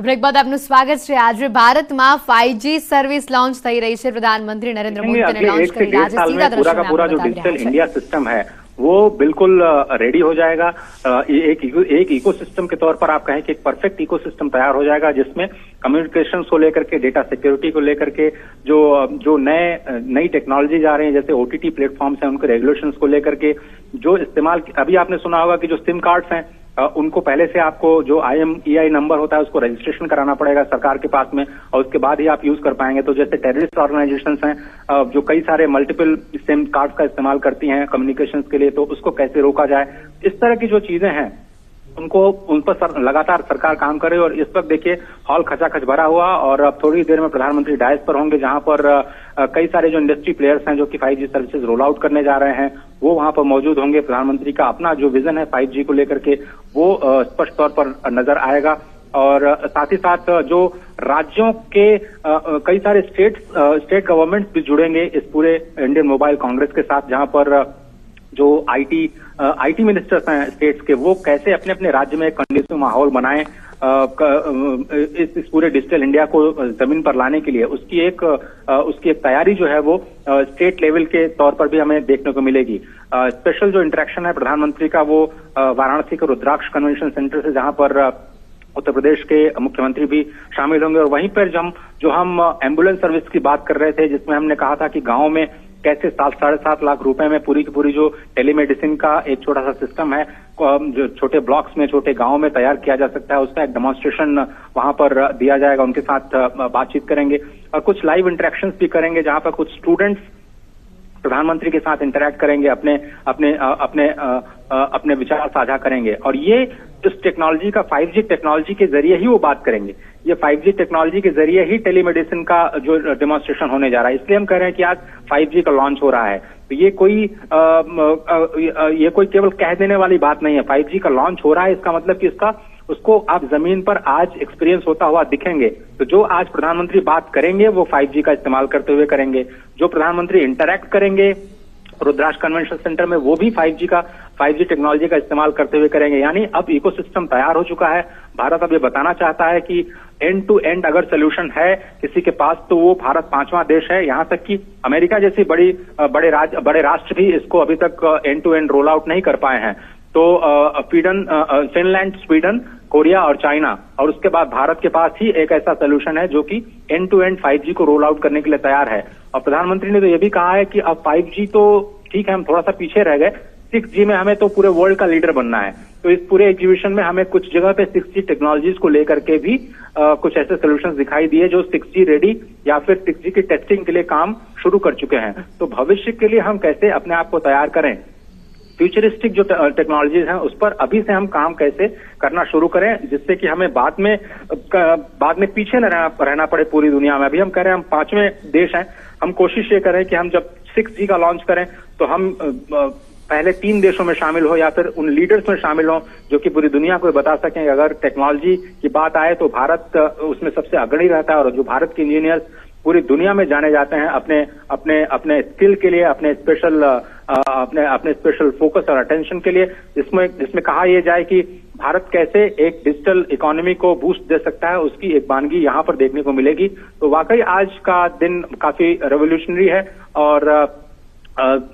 તો બ્રેક બાદ આપનું સ્વાગત છે। આજે ભારતમાં 5G સર્વિસ લોન્ચ થઈ રહી છે। પ્રધાનમંત્રી નરેન્દ્ર મોદી તેને લોન્ચ કરી રહ્યા છે। सीधा पूरा का पूरा जो डिजिटल इंडिया सिस्टम है वो बिल्कुल रेडी हो जाएगा। एक इकोसिस्टम के तौर पर आप कहें कि एक परफेक्ट इकोसिस्टम तैयार हो जाएगा, जिसमें कम्युनिकेशन को लेकर के, डेटा सिक्योरिटी को लेकर के जो नई टेक्नोलॉजी जा रही है, जैसे ओटीटी प्लेटफॉर्म्स हैं, उनके रेगुलेशंस को लेकर के जो इस्तेमाल, अभी आपने सुना होगा कि जो सिम कार्ड्स हैं उनको पहले से आपको जो IMEI नंबर होता है उसको रजिस्ट्रेशन कराना पड़ेगा सरकार के पास में, और उसके बाद ही आप यूज कर पाएंगे। तो जैसे टेररिस्ट ऑर्गेनाइजेशंस हैं जो कई सारे मल्टीपल सिम कार्ड का इस्तेमाल करती हैं कम्युनिकेशंस के लिए, तो उसको कैसे रोका जाए, इस तरह की जो चीजें हैं उन पर लगातार सरकार काम करे। और इस वक्त देखिए हॉल खचाखच भरा हुआ, और अब थोड़ी देर में प्रधानमंत्री डायस पर होंगे, जहां पर कई सारे जो इंडस्ट्री प्लेयर्स हैं जो कि 5G सर्विसेज रोल आउट करने जा रहे हैं वो वहां पर मौजूद होंगे। प्रधानमंत्री का अपना जो विजन है 5G को लेकर के वो स्पष्ट तौर पर नजर आएगा। और साथ ही साथ जो राज्यों के कई सारे स्टेट गवर्नमेंट्स भी जुड़ेंगे इस पूरे इंडियन मोबाइल कांग्रेस के साथ, जहां पर जो आईटी मिनिस्टर्स हैं स्टेट्स के, वो कैसे अपने अपने राज्य में कंडीसिव माहौल बनाएं इस पूरे डिजिटल इंडिया को जमीन पर लाने के लिए, उसकी एक तैयारी जो है वो स्टेट लेवल के तौर पर भी हमें देखने को मिलेगी। स्पेशल जो इंटरेक्शन है प्रधानमंत्री का वो वाराणसी के रुद्राक्ष कन्वेंशन सेंटर से, जहां पर उत्तर प्रदेश के मुख्यमंत्री भी शामिल होंगे। और वहीं पर जो हम एम्बुलेंस सर्विस की बात कर रहे थे, जिसमें हमने कहा था कि गांव में कैसे 7-7.5 लाख रुपए में पूरी की पूरी जो टेलीमेडिसिन का एक छोटा सा सिस्टम है जो छोटे ब्लॉक्स में, छोटे गांव में तैयार किया जा सकता है, उसका एक डेमोन्स्ट्रेशन वहां पर दिया जाएगा। उनके साथ बातचीत करेंगे और कुछ लाइव इंटरेक्शंस भी करेंगे, जहां पर कुछ स्टूडेंट्स प्रधानमंत्री के साथ इंटरैक्ट करेंगे, अपने विचार साझा करेंगे। और ये इस टेक्नोलॉजी का 5G टेक्नोलॉजी के जरिए ही वो बात करेंगे। ये 5G टेक्नोलॉजी के जरिए ही टेलीमेडिसिन का जो डेमोन्स्ट्रेशन होने जा रहा है, इसलिए हम कह रहे हैं कि आज 5G का लॉन्च हो रहा है। तो ये कोई केवल कह देने वाली बात नहीं है। 5G का लॉन्च हो रहा है, इसका मतलब कि उसको आप जमीन पर आज एक्सपीरियंस होता हुआ दिखेंगे। तो जो आज प्रधानमंत्री बात करेंगे वो 5G का इस्तेमाल करते हुए करेंगे। जो प्रधानमंत्री इंटरैक्ट करेंगे रुद्राक्ष कन्वेंशन सेंटर में, वो भी 5G टेक्नोलॉजी का इस्तेमाल करते हुए करेंगे। यानी अब इकोसिस्टम तैयार हो चुका है। भारत अब ये बताना चाहता है कि एंड टू एंड अगर सोल्यूशन है किसी के पास तो वो भारत 5वां देश है। यहां तक कि अमेरिका जैसी बड़े राष्ट्र भी इसको अभी तक end to end roll out नहीं कर पाए हैं। तो फिनलैंड, स्वीडन, कोरिया और चाइना, और उसके बाद भारत के पास ही एक ऐसा सोल्यूशन है जो कि एंड टू एंड 5G को रोल आउट करने के लिए तैयार है। और प्रधानमंत्री ने तो ये भी कहा है कि अब 5G तो ठीक है, हम थोड़ा सा पीछे रह गए, 6G में हमें तो पूरे वर्ल्ड का लीडर बनना है। तो इस पूरे एग्जीबिशन में हमें कुछ जगह पे 6G टेक्नोलॉजीज को लेकर के भी कुछ ऐसे सोल्यूशंस दिखाई दिए जो 6G रेडी या फिर 6G की टेस्टिंग के लिए काम शुरू कर चुके हैं। तो भविष्य के लिए हम कैसे अपने आप को तैयार करें, फ्यूचरिस्टिक जो टेक्नोलॉजीज हैं उस पर अभी से हम काम कैसे करना शुरू करें, जिससे कि हमें बाद में पीछे न रहना पड़े पूरी दुनिया में। अभी हम कह रहे हैं हम 5वें देश हैं, हम कोशिश ये करें कि हम जब 6G का लॉन्च करें तो हम पहले 3 देशों में शामिल हो या फिर उन लीडर्स में शामिल हो जो कि पूरी दुनिया को बता सकें कि अगर टेक्नोलॉजी की बात आए तो भारत उसमें सबसे अग्रणी रहता है। और जो भारत के इंजीनियर्स पूरी दुनिया में जाने जाते हैं अपने स्किल के लिए, अपने स्पेशल फोकस और अटेंशन के लिए, जिसमें कहा यह जाए कि भारत कैसे एक डिजिटल इकोनॉमी को बूस्ट दे सकता है, उसकी एक वानगी यहाँ पर देखने को मिलेगी। तो वाकई आज का दिन काफी रेवोल्यूशनरी है और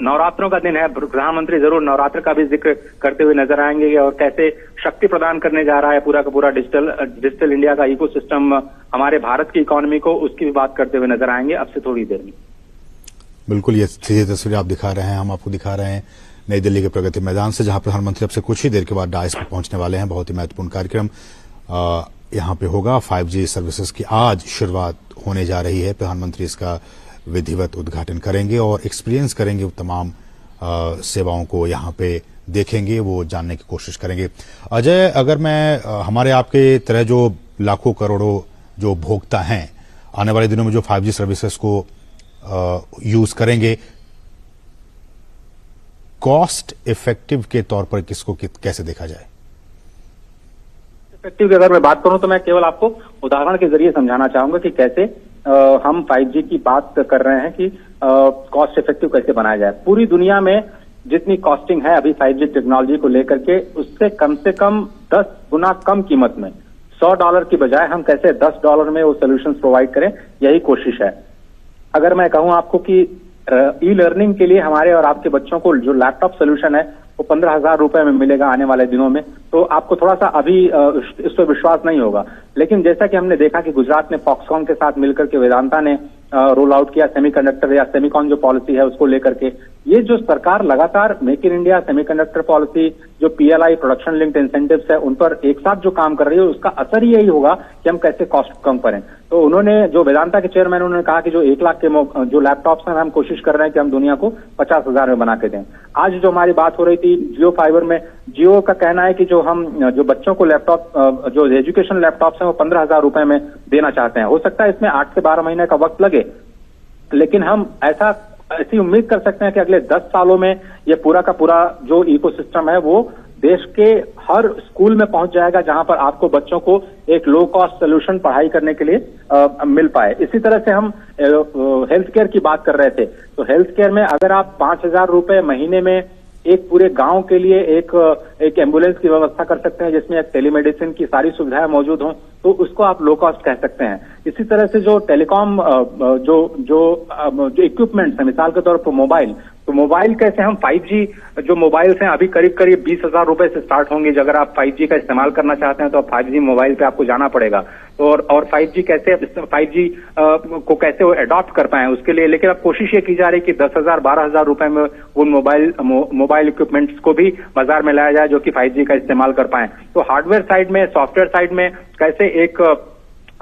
नवरात्रों का दिन है। प्रधानमंत्री जरूर नवरात्र का भी जिक्र करते हुए नजर आएंगे और कैसे शक्ति प्रदान करने जा रहा है पूरा का पूरा डिजिटल इंडिया का इकोसिस्टम हमारे भारत की इकोनॉमी को, उसकी भी बात करते हुए नजर आएंगे अब से थोड़ी देर में। बिल्कुल, ये सीधी तस्वीर आप दिखा रहे हैं, हम आपको दिखा रहे हैं नई दिल्ली के प्रगति मैदान से, जहां प्रधानमंत्री अब से कुछ ही देर के बाद डायस पर पहुंचने वाले हैं। बहुत ही महत्वपूर्ण कार्यक्रम यहां पे होगा। 5G सर्विसेज की आज शुरुआत होने जा रही है। प्रधानमंत्री इसका विधिवत उद्घाटन करेंगे और एक्सपीरियंस करेंगे, वो तमाम सेवाओं को यहाँ पे देखेंगे, वो जानने की कोशिश करेंगे। अजय, अगर मैं हमारे आपके तरह जो लाखों करोड़ों जो भोक्ता हैं आने वाले दिनों में जो 5G सर्विसेज को यूज करेंगे, कॉस्ट इफेक्टिव के तौर पर किसको कैसे देखा जाए? इफेक्टिव की अगर मैं बात करूं तो मैं केवल आपको उदाहरण के जरिए समझाना चाहूंगा कि कैसे हम 5G की बात कर रहे हैं कि कॉस्ट इफेक्टिव कैसे बनाया जाए। पूरी दुनिया में जितनी कॉस्टिंग है अभी 5G टेक्नोलॉजी को लेकर के, उससे कम 10 गुना कम कीमत में $100 की बजाय हम कैसे $10 में वो सोल्यूशन प्रोवाइड करें, यही कोशिश है। अगर मैं कहूं आपको कि ई लर्निंग के लिए हमारे और आपके बच्चों को जो लैपटॉप सोल्यूशन है वो 15,000 रुपए में मिलेगा आने वाले दिनों में, तो आपको थोड़ा सा अभी इस पर विश्वास नहीं होगा। लेकिन जैसा कि हमने देखा कि गुजरात में फॉक्सकॉन के साथ मिलकर के वेदांता ने रोल आउट किया सेमीकंडक्टर या सेमीकॉन जो पॉलिसी है उसको लेकर के, ये जो सरकार लगातार make in India, semiconductor policy, जो PLI प्रोडक्शन लिंक्ड इंसेंटिव्स है, उन पर एक साथ जो काम कर रही है उसका असर ही यही होगा कि हम कैसे कॉस्ट कम करें। तो उन्होंने, जो वेदांता के चेयरमैन, उन्होंने कहा कि जो 1 लाख के जो लैपटॉप्स हैं हम कोशिश कर रहे हैं कि हम दुनिया को 50,000 में बना के दें। आज जो हमारी बात हो रही थी जियो फाइबर में, जियो का कहना है कि जो बच्चों को लैपटॉप, जो एजुकेशन लैपटॉप्स हैं वो 15,000 रुपए में देना चाहते हैं। हो सकता है इसमें 8 से 12 महीने का वक्त लगे, लेकिन हम ऐसी उम्मीद कर सकते हैं कि अगले 10 सालों में ये पूरा का पूरा जो इकोसिस्टम है वो देश के हर स्कूल में पहुंच जाएगा, जहां पर आपको बच्चों को एक लो कॉस्ट सोल्यूशन पढ़ाई करने के लिए मिल पाए। इसी तरह से हम हेल्थ केयर की बात कर रहे थे, तो हेल्थ केयर में अगर आप 5,000 रुपए महीने में एक पूरे गांव के लिए एक एम्बुलेंस की व्यवस्था कर सकते हैं जिसमें एक टेलीमेडिसिन की सारी सुविधाएं मौजूद हों, तो उसको आप लो कॉस्ट कह सकते हैं। इसी तरह से जो टेलीकॉम जो इक्विपमेंट्स हैं, मिसाल के तौर पर मोबाइल, तो मोबाइल कैसे हम 5G जो मोबाइल्स हैं अभी करीब 20,000 रुपए से स्टार्ट होंगे। अगर आप 5G का इस्तेमाल करना चाहते हैं तो आप 5G मोबाइल पे आपको जाना पड़ेगा, तो और 5G को कैसे वो अडॉप्ट कर पाए उसके लिए। लेकिन अब कोशिश ये की जा रही है कि 10,000 12,000 रुपए में वो मोबाइल इक्विपमेंट्स को भी बाजार में लाया जाए जो कि 5G का इस्तेमाल कर पाए। तो हार्डवेयर साइड में, सॉफ्टवेयर साइड में कैसे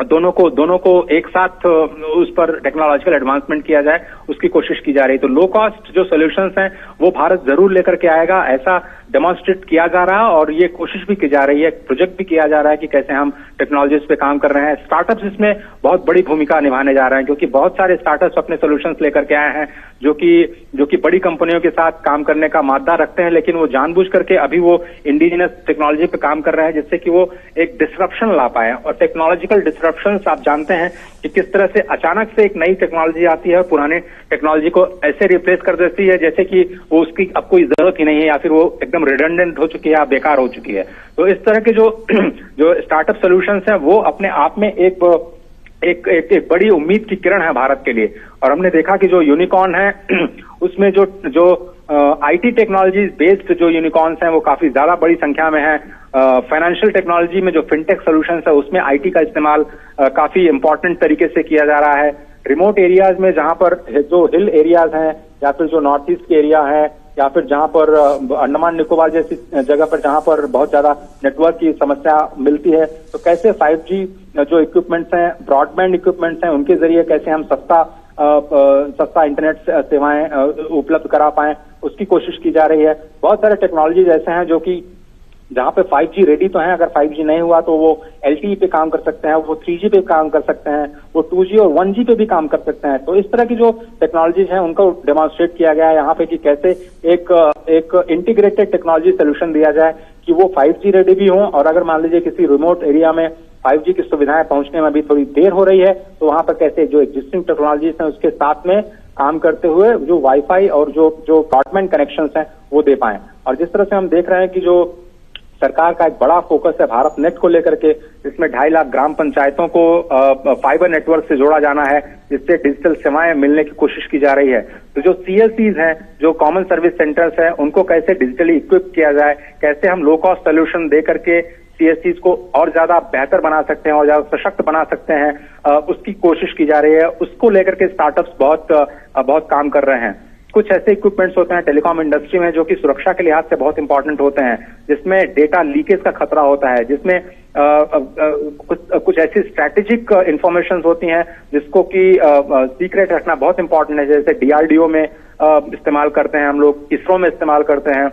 दोनों को एक साथ उस पर टेक्नोलॉजिकल एडवांसमेंट किया जाए, उसकी कोशिश की जा रही है। तो लो कॉस्ट जो सॉल्यूशंस हैं वो भारत जरूर लेकर के आएगा, ऐसा डेमोन्स्ट्रेट किया जा रहा है और ये कोशिश भी की जा रही है, प्रोजेक्ट भी किया जा रहा है कि कैसे हम टेक्नोलॉजीज पे काम कर रहे हैं। स्टार्टअप्स इसमें बहुत बड़ी भूमिका निभाने जा रहे हैं, क्योंकि बहुत सारे स्टार्टअप्स अपने सॉल्यूशंस लेकर के आए हैं जो कि बड़ी कंपनियों के साथ काम करने का मादा रखते हैं, लेकिन वो जानबूझ करके अभी वो इंडिजिनस टेक्नोलॉजी पे काम कर रहे हैं जिससे कि वो एक डिसरप्शन ला पाए। और टेक्नोलॉजिकल डिसरप्शंस आप जानते हैं कि किस तरह से अचानक से एक नई टेक्नोलॉजी आती है और पुराने टेक्नोलॉजी को ऐसे रिप्लेस कर देती है जैसे कि वो उसकी अब कोई जरूरत ही नहीं है या फिर वो एकदम रिडंडेंट हो चुकी है या बेकार हो चुकी है। तो इस तरह के जो स्टार्टअप सॉल्यूशंस हैं वो अपने आप में एक बड़ी उम्मीद की किरण है भारत के लिए। और हमने देखा कि जो यूनिकॉर्न है उसमें जो आईटी टेक्नोलॉजी बेस्ड जो यूनिकॉर्न्स हैं वो काफी ज्यादा बड़ी संख्या में है। फाइनेंशियल टेक्नोलॉजी में जो फिनटेक सॉल्यूशंस है उसमें आईटी का इस्तेमाल काफी इंपॉर्टेंट तरीके से किया जा रहा है। रिमोट एरियाज में, जहां पर जो हिल एरियाज हैं या फिर जो नॉर्थ ईस्ट के एरिया है या फिर जहां पर अंडमान निकोबार जैसी जगह पर जहां पर बहुत ज्यादा नेटवर्क की समस्या मिलती है, तो कैसे 5G जो इक्विपमेंट्स हैं, ब्रॉडबैंड इक्विपमेंट्स हैं, उनके जरिए कैसे हम सस्ता इंटरनेट सेवाएं उपलब्ध करा पाएं, उसकी कोशिश की जा रही है। बहुत सारे टेक्नोलॉजीज ऐसे हैं जो कि जहां पे 5G रेडी तो है, अगर 5G नहीं हुआ तो वो LTE पे काम कर सकते हैं, वो 3G पे काम कर सकते हैं, वो 2G और 1G पे भी काम कर सकते हैं। तो इस तरह की जो टेक्नोलॉजीज हैं उनको डेमोन्स्ट्रेट किया गया है यहाँ पे कि कैसे एक इंटीग्रेटेड टेक्नोलॉजी सोल्यूशन दिया जाए कि वो 5G रेडी भी हो, और अगर मान लीजिए किसी रिमोट एरिया में 5G की सुविधाएं पहुंचने में अभी थोड़ी देर हो रही है तो वहां पर कैसे जो एग्जिस्टिंग टेक्नोलॉजीज हैं उसके साथ में काम करते हुए जो वाईफाई और जो ब्रॉडबैंड कनेक्शंस हैं वो दे पाएं। और जिस तरह से हम देख रहे हैं कि जो सरकार का एक बड़ा फोकस है भारत नेट को लेकर के, इसमें 2.5 लाख ग्राम पंचायतों को फाइबर नेटवर्क से जोड़ा जाना है जिससे डिजिटल सेवाएं मिलने की कोशिश की जा रही है। तो जो CSCs हैं, जो कॉमन सर्विस सेंटर्स हैं, उनको कैसे डिजिटली इक्विप किया जाए, कैसे हम लो कॉस्ट सोल्यूशन दे करके CSCs को और ज्यादा बेहतर बना सकते हैं और ज्यादा सशक्त बना सकते हैं, उसकी कोशिश की जा रही है। उसको लेकर के स्टार्टअप्स बहुत काम कर रहे हैं। कुछ ऐसे इक्विपमेंट्स होते हैं टेलीकॉम इंडस्ट्री में जो कि सुरक्षा के लिहाज से बहुत इंपॉर्टेंट होते हैं, जिसमें डेटा लीकेज का खतरा होता है, जिसमें कुछ ऐसी स्ट्रैटेजिक इंफॉर्मेशन होती हैं जिसको कि सीक्रेट रखना बहुत इंपॉर्टेंट है। जैसे DRDO में इस्तेमाल करते हैं हम लोग, इसरो में इस्तेमाल करते हैं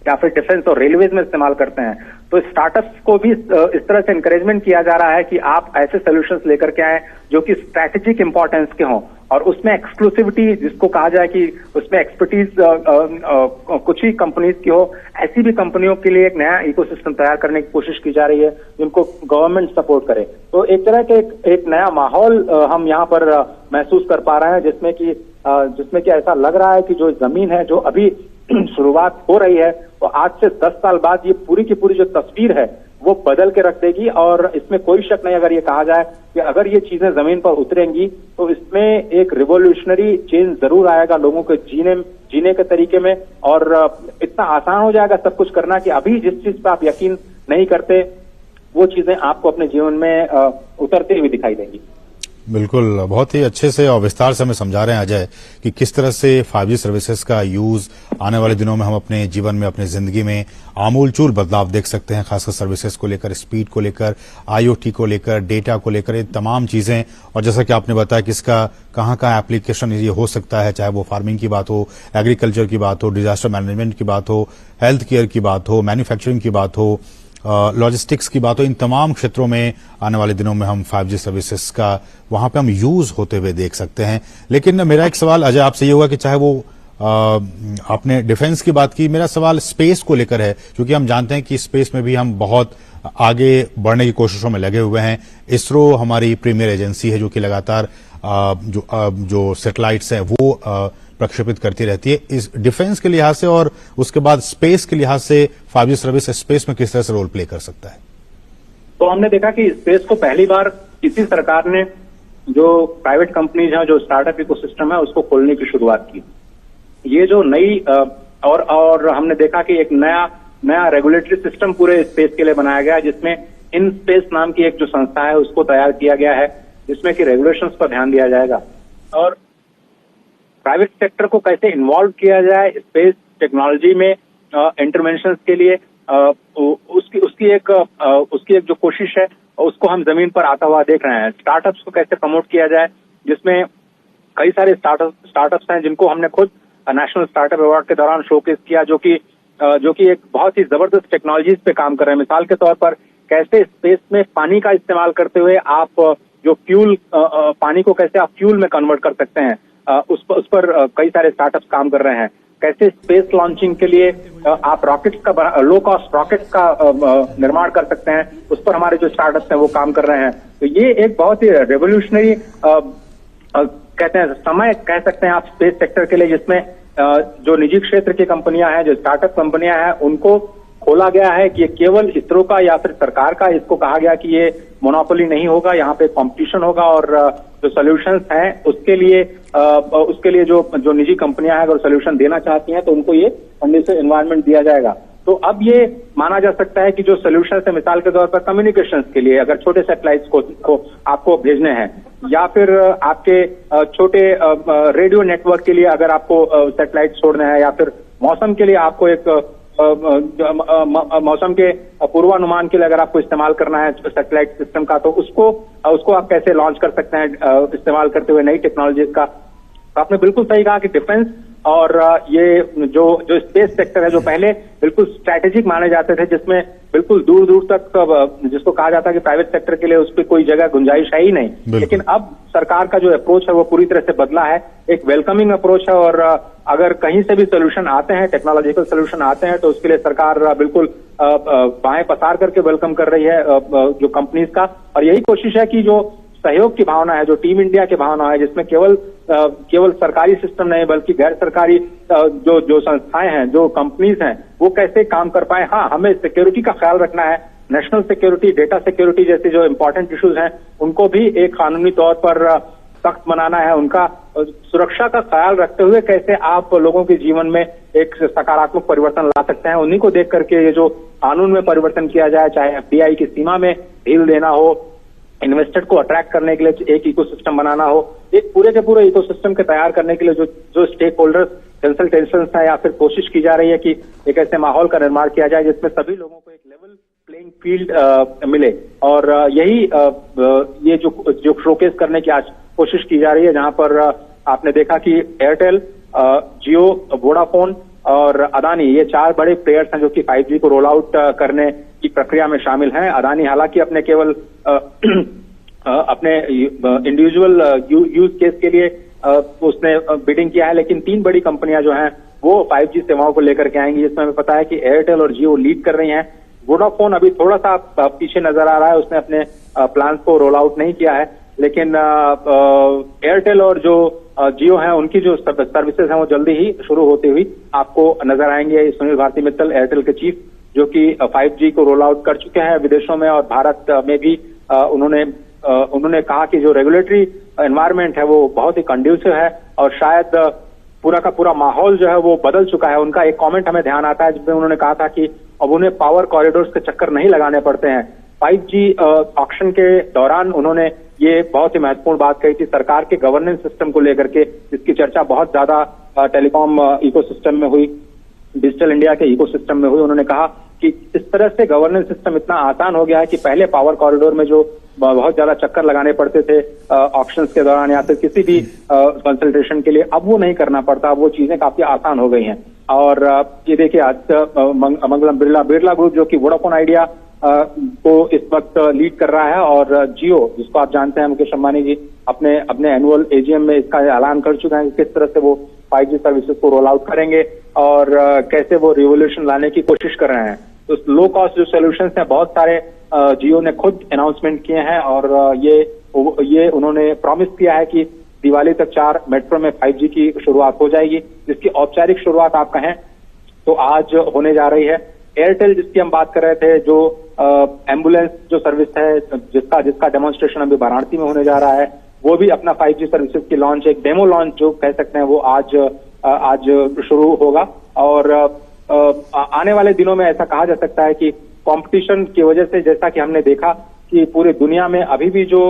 या फिर डिफेंस और रेलवेज में इस्तेमाल करते हैं। तो स्टार्टअप्स को भी इस तरह से इंकरेजमेंट किया जा रहा है कि आप ऐसे सॉल्यूशंस लेकर के आए जो कि स्ट्रैटेजिक इंपॉर्टेंस के हों और उसमें एक्सक्लूसिविटी, जिसको कहा जाए कि उसमें एक्सपर्टीज कुछ ही कंपनीज की हो, ऐसी भी कंपनियों के लिए एक नया इकोसिस्टम तैयार करने की कोशिश की जा रही है जिनको गवर्नमेंट सपोर्ट करे। तो एक तरह के एक नया माहौल हम यहाँ पर महसूस कर पा रहे हैं जिसमें कि ऐसा लग रहा है कि जो जमीन है, जो अभी शुरुआत हो रही है, तो आज से 10 साल बाद ये पूरी की पूरी जो तस्वीर है वो बदल के रख देगी। और इसमें कोई शक नहीं, अगर ये कहा जाए कि अगर ये चीजें जमीन पर उतरेंगी तो इसमें एक रिवोल्यूशनरी चेंज जरूर आएगा लोगों के जीने के तरीके में, और इतना आसान हो जाएगा सब कुछ करना कि अभी जिस चीज पर आप यकीन नहीं करते वो चीजें आपको अपने जीवन में उतरते हुए दिखाई देंगी। बिल्कुल, बहुत ही अच्छे से और विस्तार से हमें समझा रहे हैं अजय कि किस तरह से 5G सर्विसेज का यूज आने वाले दिनों में हम अपने जीवन में, अपनी जिंदगी में आमूलचूल बदलाव देख सकते हैं, खासकर सर्विसेज को लेकर, स्पीड को लेकर, IoT को लेकर, डेटा को लेकर, ये तमाम चीजें। और जैसा कि आपने बताया कि इसका कहाँ कहाँ एप्लीकेशन ये हो सकता है, चाहे वो फार्मिंग की बात हो, एग्रीकल्चर की बात हो, डिजास्टर मैनेजमेंट की बात हो, हेल्थ केयर की बात हो, मैन्युफैक्चरिंग की बात हो, लॉजिस्टिक्स की बात हो, इन तमाम क्षेत्रों में आने वाले दिनों में हम 5G सर्विसेज का वहां पे हम यूज होते हुए देख सकते हैं। लेकिन मेरा एक सवाल अजय आपसे ये होगा कि चाहे वो आपने डिफेंस की बात की, मेरा सवाल स्पेस को लेकर है, क्योंकि हम जानते हैं कि स्पेस में भी हम बहुत आगे बढ़ने की कोशिशों में लगे हुए हैं। इसरो हमारी प्रीमियर एजेंसी है जो कि लगातार जो सैटेलाइट्स हैं वो प्रक्षेपित करती रहती है। इस डिफेंस के लिहाज से और उसके बाद स्पेस के लिहाज से 5G सर्विस स्पेस में किस तरह से रोल प्ले कर सकता है? तो हमने देखा कि स्पेस को पहली बार किसी सरकार ने, जो प्राइवेट कंपनीज हैं, जो स्टार्टअप इकोसिस्टम है, उसको खोलने की शुरुआत की। ये जो नई और हमने देखा कि एक नया रेगुलेटरी सिस्टम पूरे स्पेस के लिए बनाया गया, जिसमें इन स्पेस नाम की एक जो संस्था है उसको तैयार किया गया है, जिसमें कि रेगुलेशंस पर ध्यान दिया जाएगा और प्राइवेट सेक्टर को कैसे इन्वॉल्व किया जाए स्पेस टेक्नोलॉजी में इंटरवेंशंस के लिए। उसकी एक जो कोशिश है उसको हम जमीन पर आता हुआ देख रहे हैं। स्टार्टअप्स को कैसे प्रमोट किया जाए, जिसमें कई सारे स्टार्टअप्स हैं जिनको हमने खुद नेशनल स्टार्टअप अवार्ड के दौरान शोकेस किया, जो कि एक बहुत ही जबरदस्त टेक्नोलॉजीज पे काम कर रहे हैं। मिसाल के तौर पर कैसे स्पेस में पानी का इस्तेमाल करते हुए आप जो फ्यूल, पानी को कैसे आप फ्यूल में कन्वर्ट कर सकते हैं, उस पर कई सारे स्टार्टअप्स काम कर रहे हैं। कैसे स्पेस लॉन्चिंग के लिए आप रॉकेट्स का, लो कॉस्ट रॉकेट्स का निर्माण कर सकते हैं, उस पर हमारे जो स्टार्टअप्स हैं वो काम कर रहे हैं। तो ये एक बहुत ही रेवोल्यूशनरी कहते हैं समय कह सकते हैं आप स्पेस सेक्टर के लिए, जिसमें जो निजी क्षेत्र की कंपनियां हैं, जो स्टार्टअप कंपनियां हैं, उनको खोला गया है कि ये केवल इसरो का या फिर सरकार का, इसको कहा गया कि ये मोनोपोली नहीं होगा, यहाँ पे कंपटीशन होगा और जो सॉल्यूशंस हैं उसके लिए जो निजी कंपनियां हैं अगर सॉल्यूशन देना चाहती हैं तो उनको ये कंडीशन एनवायरनमेंट दिया जाएगा। तो अब ये माना जा सकता है कि जो सॉल्यूशन है, मिसाल के तौर पर कम्युनिकेशंस के लिए अगर छोटे सैटेलाइट्स को आपको भेजने हैं, या फिर आपके छोटे रेडियो नेटवर्क के लिए अगर आपको सैटेलाइट छोड़ने हैं, या फिर मौसम के लिए आपको एक मौसम के पूर्वानुमान के लिए अगर आपको इस्तेमाल करना है सैटेलाइट सिस्टम का, तो उसको आप कैसे लॉन्च कर सकते हैं इस्तेमाल करते हुए नई टेक्नोलॉजीज का। तो आपने बिल्कुल सही कहा कि डिफेंस और ये जो स्पेस सेक्टर है, जो पहले बिल्कुल स्ट्रैटेजिक माने जाते थे, जिसमें बिल्कुल दूर दूर तक जिसको कहा जाता है कि प्राइवेट सेक्टर के लिए उस पर कोई जगह गुंजाइश है ही नहीं, लेकिन अब सरकार का जो अप्रोच है वो पूरी तरह से बदला है, एक वेलकमिंग अप्रोच है। और अगर कहीं से भी सोल्यूशन आते हैं, टेक्नोलॉजिकल सोल्यूशन आते हैं, तो उसके लिए सरकार बिल्कुल बाहें पसार करके वेलकम कर रही है जो कंपनीज का। और यही कोशिश है कि जो सहयोग की भावना है, जो टीम इंडिया की भावना है, जिसमें केवल सरकारी सिस्टम नहीं बल्कि गैर सरकारी जो संस्थाएं हैं, जो कंपनीज हैं, वो कैसे काम कर पाए। हाँ, हमें सिक्योरिटी का ख्याल रखना है, नेशनल सिक्योरिटी, डेटा सिक्योरिटी जैसे जो इंपॉर्टेंट इश्यूज हैं उनको भी एक कानूनी तौर पर सख्त बनाना है। उनका सुरक्षा का ख्याल रखते हुए कैसे आप लोगों के जीवन में एक सकारात्मक परिवर्तन ला सकते हैं, उन्हीं को देख करके ये जो कानून में परिवर्तन किया जाए, चाहे FDI की सीमा में ढील देना हो, इन्वेस्टर को अट्रैक्ट करने के लिए एक इकोसिस्टम बनाना हो, एक पूरे के पूरे इकोसिस्टम के तैयार करने के लिए जो स्टेक होल्डर्स कंसल्टेशंस है या फिर कोशिश की जा रही है कि एक ऐसे माहौल का निर्माण किया जाए जिसमें सभी लोगों को एक लेवल प्लेइंग फील्ड मिले। और यही ये जो शोकेस करने की आज कोशिश की जा रही है, जहां पर आपने देखा कि एयरटेल, जियो, वोडाफोन और अदानी, ये 4 बड़े प्लेयर्स हैं जो कि 5G को रोल आउट करने की प्रक्रिया में शामिल हैं। अदानी हालांकि अपने केवल अपने इंडिविजुअल यूज केस के लिए उसने बिडिंग किया है, लेकिन 3 बड़ी कंपनियां जो हैं वो 5G सेवाओं को लेकर के आएंगी, जिसमें हमें पता है कि एयरटेल और जियो लीड कर रही हैं। वोडाफोन अभी थोड़ा सा पीछे नजर आ रहा है, उसने अपने प्लान्स को रोल आउट नहीं किया है, लेकिन एयरटेल और जो जियो है उनकी जो सर्विसेज हैं वो जल्दी ही शुरू होती हुई आपको नजर आएंगे। सुनील भारती मित्तल, एयरटेल के चीफ जो कि 5G को रोल आउट कर चुके हैं विदेशों में और भारत में भी। उन्होंने कहा कि जो रेगुलेटरी एनवायरनमेंट है वो बहुत ही कंड्यूसिव है और शायद पूरा का पूरा माहौल जो है वो बदल चुका है। उनका एक कमेंट हमें ध्यान आता है जिसमें उन्होंने कहा था कि अब उन्हें पावर कॉरिडोर्स के चक्कर नहीं लगाने पड़ते हैं। 5G ऑक्शन के दौरान उन्होंने ये बहुत ही महत्वपूर्ण बात कही थी सरकार के गवर्नेंस सिस्टम को लेकर के, जिसकी चर्चा बहुत ज्यादा टेलीकॉम इकोसिस्टम में हुई, डिजिटल इंडिया के इकोसिस्टम में हुई। उन्होंने कहा कि इस तरह से गवर्नेंस सिस्टम इतना आसान हो गया है कि पहले पावर कॉरिडोर में जो बहुत ज्यादा चक्कर लगाने पड़ते थे ऑक्शंस के दौरान या फिर किसी भी कंसल्टेशन के लिए, अब वो नहीं करना पड़ता। वो चीजें काफी आसान हो गई हैं। और ये देखिए आज मंगलम बिरला ग्रुप जो कि वोडाफोन आइडिया को इस वक्त लीड कर रहा है और जियो जिसको आप जानते हैं मुकेश अंबानी जी अपने एनुअल एजीएम में इसका ऐलान कर चुके हैं कि किस तरह से वो 5G सर्विसेज को रोल आउट करेंगे और कैसे वो रिवोल्यूशन लाने की कोशिश कर रहे हैं। तो लो कॉस्ट जो सोल्यूशंस हैं बहुत सारे जियो ने खुद अनाउंसमेंट किए हैं और ये उन्होंने प्रॉमिस किया है कि दिवाली तक 4 मेट्रो में 5G की शुरुआत हो जाएगी, जिसकी औपचारिक शुरुआत आप कहें तो आज होने जा रही है। एयरटेल जिसकी हम बात कर रहे थे, जो एम्बुलेंस जो सर्विस है जिसका डेमोन्स्ट्रेशन अभी वाराणसी में होने जा रहा है, वो भी अपना 5G सर्विसेज की लॉन्च, एक डेमो लॉन्च जो कह सकते हैं वो आज शुरू होगा। और आने वाले दिनों में ऐसा कहा जा सकता है कि कंपटीशन की वजह से, जैसा कि हमने देखा कि पूरी दुनिया में अभी भी जो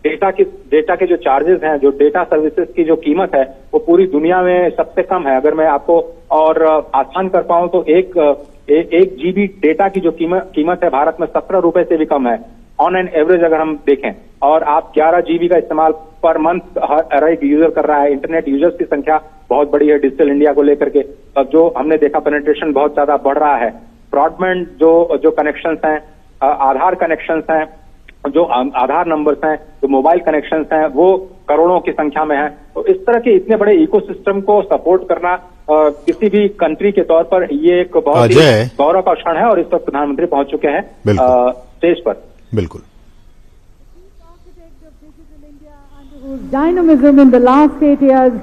डेटा के जो चार्जेस हैं, जो डेटा सर्विसेज की जो कीमत है वो पूरी दुनिया में सबसे कम है। अगर मैं आपको और आसान कर पाऊं तो एक GB डेटा की जो कीमत है भारत में 17 रुपए से भी कम है ऑन एन एवरेज अगर हम देखें। और आप 11 GB का इस्तेमाल पर मंथ हर एक यूजर कर रहा है। इंटरनेट यूजर्स की संख्या बहुत बड़ी है डिजिटल इंडिया को लेकर के। अब जो हमने देखा पेनिट्रेशन बहुत ज्यादा बढ़ रहा है। ब्रॉडबैंड जो कनेक्शंस हैं, आधार कनेक्शंस हैं, जो आधार नंबर्स हैं, जो मोबाइल कनेक्शंस हैं, वो करोड़ों की संख्या में है। तो इस तरह के इतने बड़े इकोसिस्टम को सपोर्ट करना किसी भी कंट्री के तौर पर ये एक बहुत ही गौरव का क्षण है और इस वक्त प्रधानमंत्री पहुंच चुके हैं स्टेज पर। बिल्कुल। Whose dynamism in the last 8 years,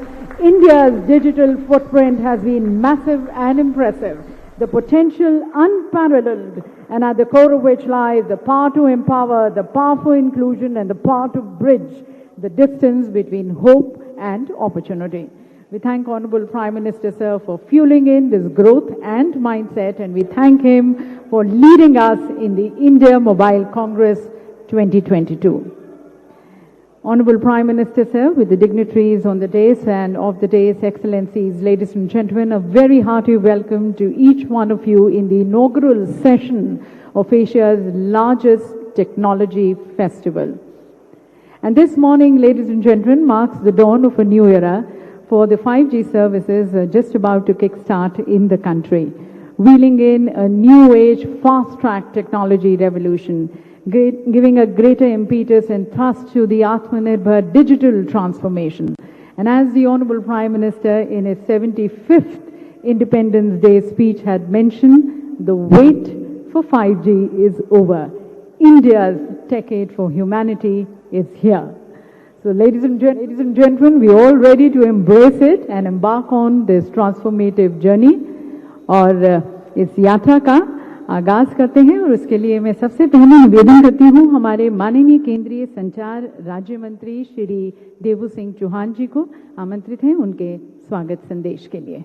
India's digital footprint has been massive and impressive. The potential unparalleled, and at the core of which lies the power to empower, the power for inclusion, and the power to bridge the distance between hope and opportunity. We thank Honorable Prime Minister, sir, for fueling in this growth and mindset, and we thank him for leading us in the India Mobile Congress 2022. Honorable Prime Minister, sir, with the dignitaries on the dais and of the dais, excellencies, ladies and gentlemen, a very hearty welcome to each one of you in the inaugural session of Asia's largest technology festival. And this morning, ladies and gentlemen, marks the dawn of a new era for the 5G services just about to kickstart in the country, wheeling in a new age, fast-track technology revolution, giving a greater impetus and thrust to the Atmanirbhar digital transformation. And as the Honorable Prime Minister in his 75th Independence Day speech had mentioned, the wait for 5G is over. India's decade for humanity is here. So ladies and gentlemen, we are all ready to embrace it and embark on this transformative journey. और इस यात्रा का आगाज करते हैं और उसके लिए मैं सबसे पहले निवेदन करती हूं हमारे माननीय केंद्रीय संचार राज्य मंत्री श्री देवू सिंह चौहान जी को आमंत्रित हैं उनके स्वागत संदेश के लिए।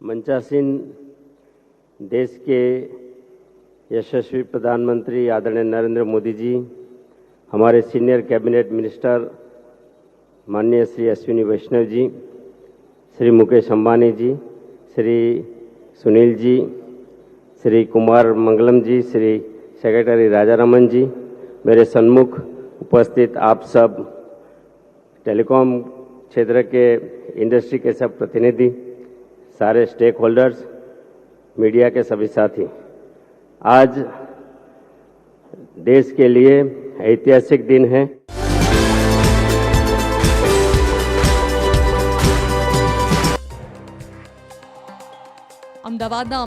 मंचासीन देश के यशस्वी प्रधानमंत्री आदरणीय नरेंद्र मोदी जी, हमारे सीनियर कैबिनेट मिनिस्टर माननीय श्री अश्विनी वैष्णव जी, श्री मुकेश अंबानी जी, श्री सुनील जी, श्री कुमार मंगलम जी, श्री सेक्रेटरी राजारमन जी, मेरे सन्मुख उपस्थित आप सब टेलीकॉम क्षेत्र के इंडस्ट्री के सब प्रतिनिधि, सारे स्टेक होल्डर्स, मीडिया के सभी साथी, आज देश के लिए ऐतिहासिक दिन है। અમદાવાદના